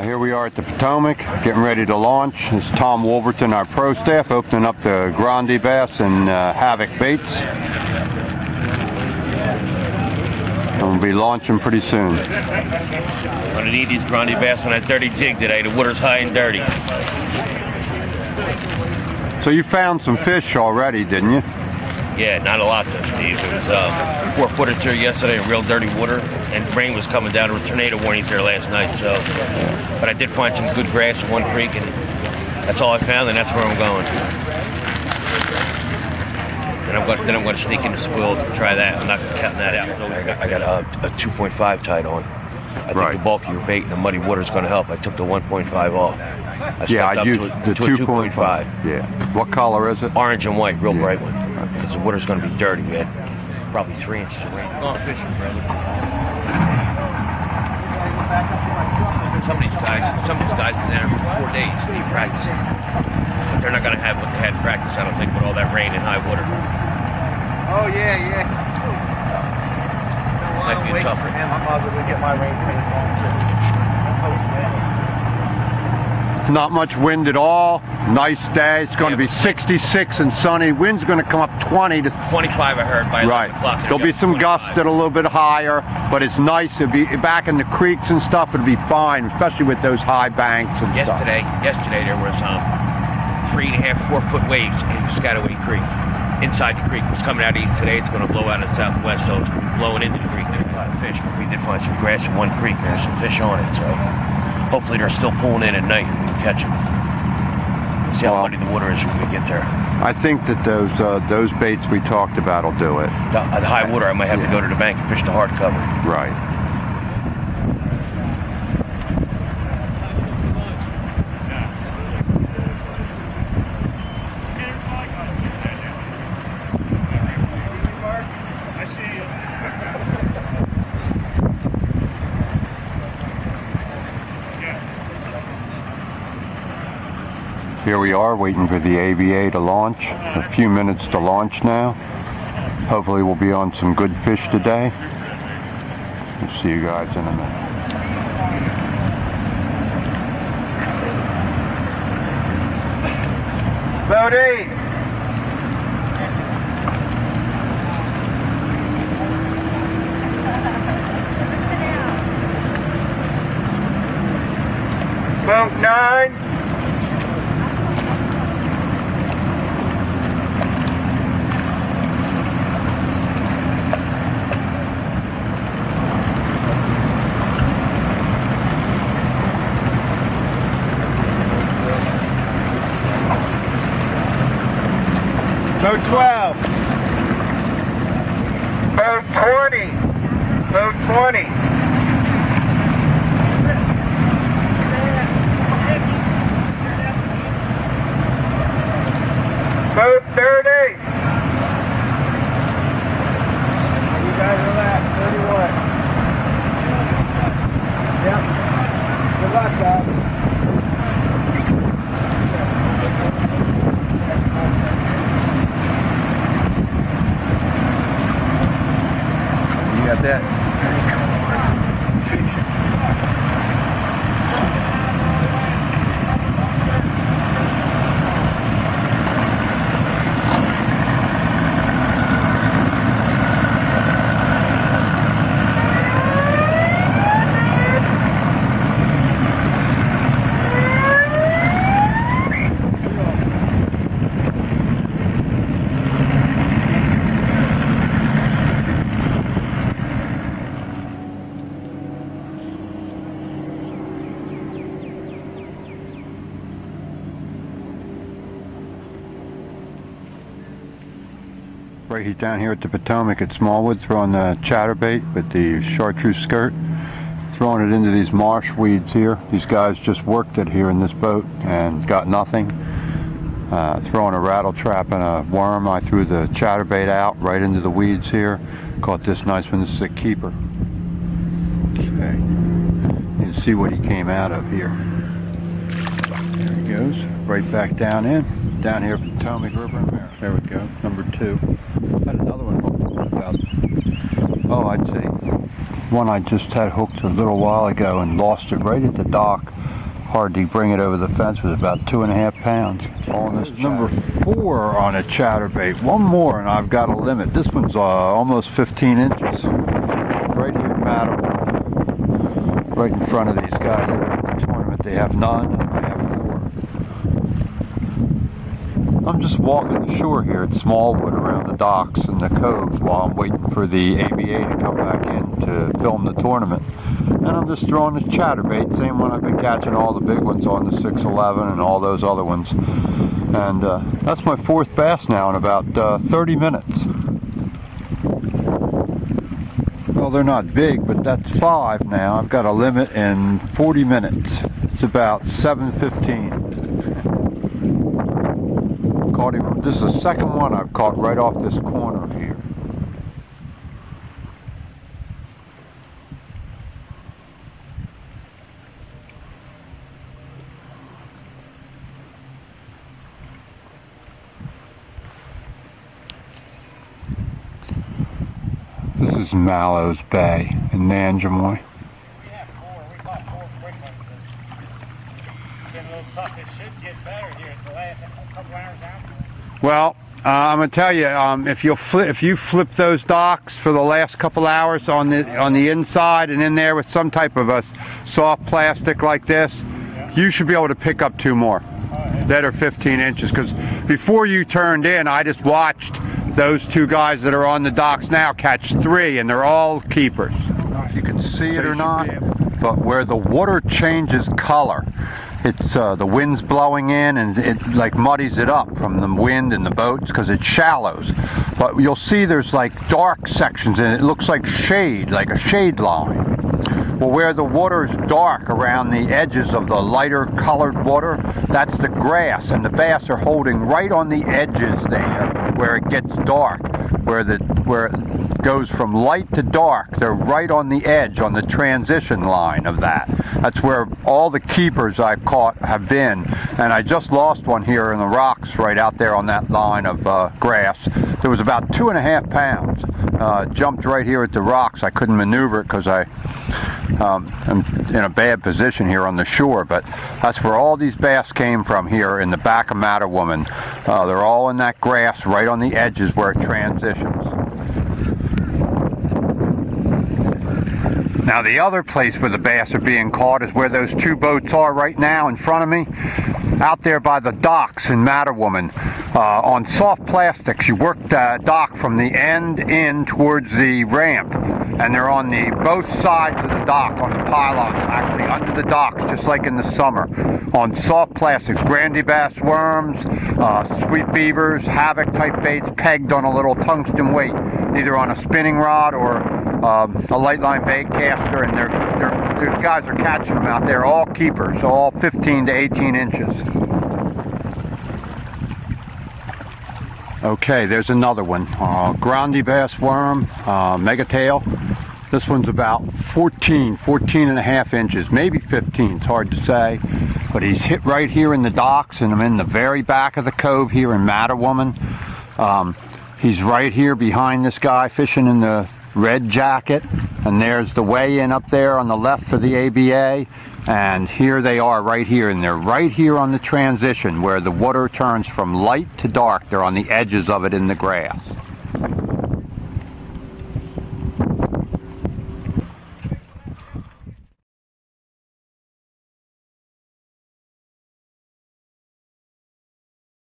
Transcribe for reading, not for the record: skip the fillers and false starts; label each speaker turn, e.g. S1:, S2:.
S1: Here we are at the Potomac, getting ready to launch. This is Tom Wolverton, our pro staff, opening up the Grande B.A.S. and Havoc baits. And we'll be launching pretty soon.
S2: I'm going to need these Grande B.A.S. on that dirty jig today. The water's high and dirty.
S1: So you found some fish already, didn't you?
S2: Yeah, not a lot though, Steve. It was 4 footers here yesterday in real dirty water, and rain was coming down. There were tornado warnings there last night, so. But I did find some good grass in one creek, and that's all I found, and that's where I'm going. Then I'm going to sneak into spoils and try that. I'm not counting that out. I got a 2.5 tied on. I think the bulk of your bait in the muddy water is going to help. I took the 1.5 off.
S1: I used the 2.5. Yeah. What color is it?
S2: Orange and white, real bright one. Because the water's going to be dirty. We had probably 3 inches of rain. Go on fishing, brother. Some of these guys have been there for 4 days. They practicing. But they're not going to have what they had in practice, I don't think, with all that rain and high water.
S3: Oh yeah.
S2: Might be tougher.
S3: I might as well get my rain pants on.
S1: Not much wind at all. Nice day. It's going to be 66 and sunny. Wind's going to come up 20 to
S2: 25. I heard by 11 o'clock.
S1: There'll be some gusts that are a little bit higher, but it's nice to be back in the creeks and stuff. It'll be fine, especially with those high banks and stuff.
S2: Yesterday there was 3.5, 4 foot waves in Piscataway Creek. Inside the creek. It was coming out east today. It's going to blow out in the southwest, so it's blowing into the creek. There's a lot of fish, but we did find some grass in one creek. There's some fish on it, so hopefully they're still pulling in at night and we can catch them. See how muddy the water is when we get there.
S1: I think that those baits we talked about will do it.
S2: The high water, I might have to go to the bank and fish the hard cover.
S1: Right. Here we are waiting for the ABA to launch. A few minutes to launch now. Hopefully we'll be on some good fish today. We'll see you guys in a minute.
S3: Boat 8. Boat 9. Boat 12. Boat 20. Boat 20. Boat 30. You guys relax. 31. Yep. Good luck, guys. You got that?
S1: Right down here at the Potomac at Smallwood, throwing the chatterbait with the chartreuse skirt, throwing it into these marsh weeds here. These guys just worked it here in this boat and got nothing. Throwing a rattle trap and a worm, I threw the chatterbait out right into the weeds here. Caught this nice one. This is a keeper. Okay, you can see what he came out of here. There he goes, right back down in. Down here at Potomac River and there. There we go, number 2. Had another one about, I'd say one I just had hooked a little while ago and lost it right at the dock. Hard to bring it over the fence. With about 2.5 pounds. On this number 4 on a chatterbait. One more and I've got a limit. This one's almost 15 inches. Right here in Matterhorn. Right in front of these guys that are in the tournament. They have none. I have 4. I'm just walking the shore here at Smallwood around the docks and the coves while I'm waiting for the ABA to come back in to film the tournament. And I'm just throwing a chatterbait, same one I've been catching all the big ones on, the 611 and all those other ones. And that's my 4th bass now in about 30 minutes. Well, they're not big, but that's 5 now. I've got a limit in 40 minutes. It's about 7:15. Caught him. This is the second one I've caught right off this corner here. This is Mallows Bay in Nanjamoy.
S4: We have 4. We caught 4 quick ones. It's been a little tough. It should get better here. It's the last couple hours out.
S1: Well, I'm gonna tell you, if you flip those docks for the last couple hours on the inside and in there with some type of a soft plastic like this, you should be able to pick up 2 more that are 15 inches. Because before you turned in, I just watched those 2 guys that are on the docks now catch 3, and they're all keepers. I don't know if you can see it or not, but where the water changes color, it's the wind's blowing in and it like muddies it up from the wind and the boats because it shallows. But you'll see there's like dark sections and it looks like shade, like a shade line. Well, where the water is dark around the edges of the lighter colored water, that's the grass, and the bass are holding right on the edges there where it gets dark, where it goes from light to dark. They're right on the edge, on the transition line of that. That's where all the keepers I've caught have been, and I just lost one here in the rocks right out there on that line of grass. There was about 2.5 pounds. Jumped right here at the rocks. I couldn't maneuver it because I'm in a bad position here on the shore, but that's where all these bass came from here in the back of Matterwoman. They're all in that grass right on the edges where it transitions. Now the other place where the bass are being caught is where those 2 boats are right now in front of me, out there by the docks in Matterwoman. On soft plastics, you work the dock from the end in towards the ramp, and they're on both sides of the dock on the pylons, actually under the docks, just like in the summer. On soft plastics, Grandy bass worms, sweet beavers, havoc type baits pegged on a little tungsten weight, either on a spinning rod or a light line bait caster, and these guys are catching them out there, all keepers, all 15 to 18 inches. Okay, there's another one. Grandy bass worm, megatail. This one's about 14.5 inches, maybe 15, it's hard to say. But he's hit right here in the docks, and I'm in the very back of the cove here in Matterwoman. He's right here behind this guy fishing in the red jacket, and there's the weigh-in up there on the left for the ABA, and here they are right here, and they're right here on the transition where the water turns from light to dark. They're on the edges of it in the grass.